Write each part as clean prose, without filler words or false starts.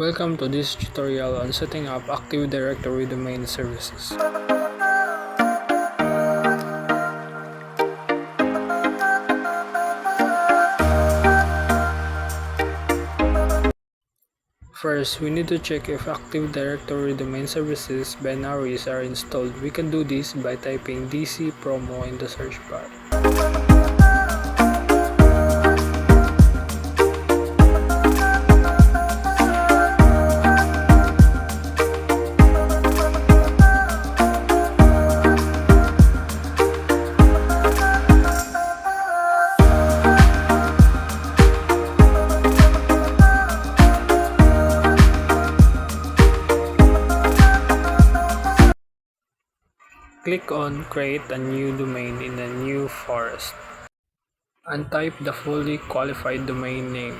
Welcome to this tutorial on setting up Active Directory domain services. First, we need to check if Active Directory domain services binaries are installed. We can do this by typing dc promo in the search bar. Click on Create a new domain in a new forest and type the fully qualified domain name.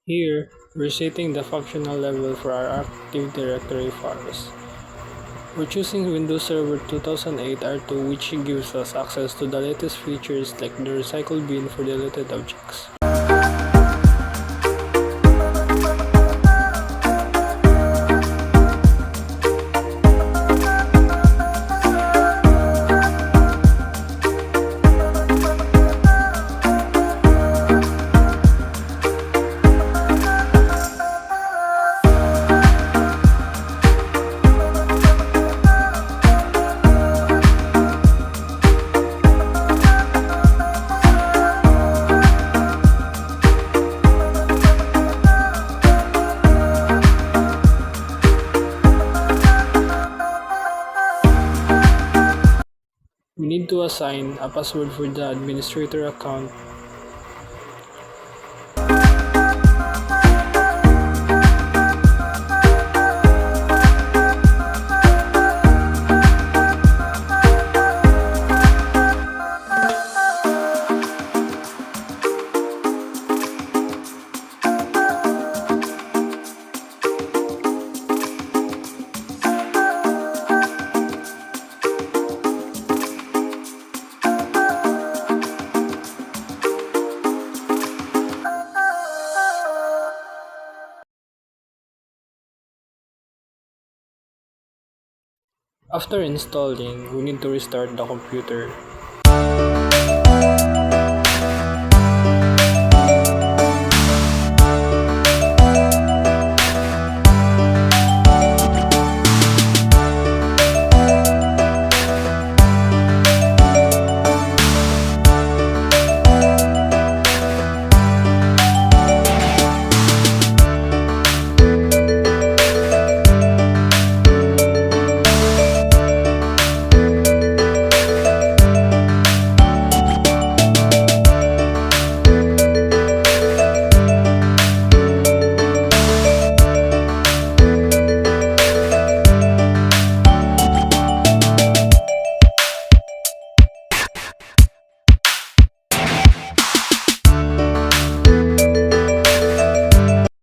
Here, we're setting the functional level for our Active Directory files. We're choosing Windows Server 2008 R2, which gives us access to the latest features like the recycle bin for deleted objects. We need to assign a password for the administrator account. After installing, we need to restart the computer.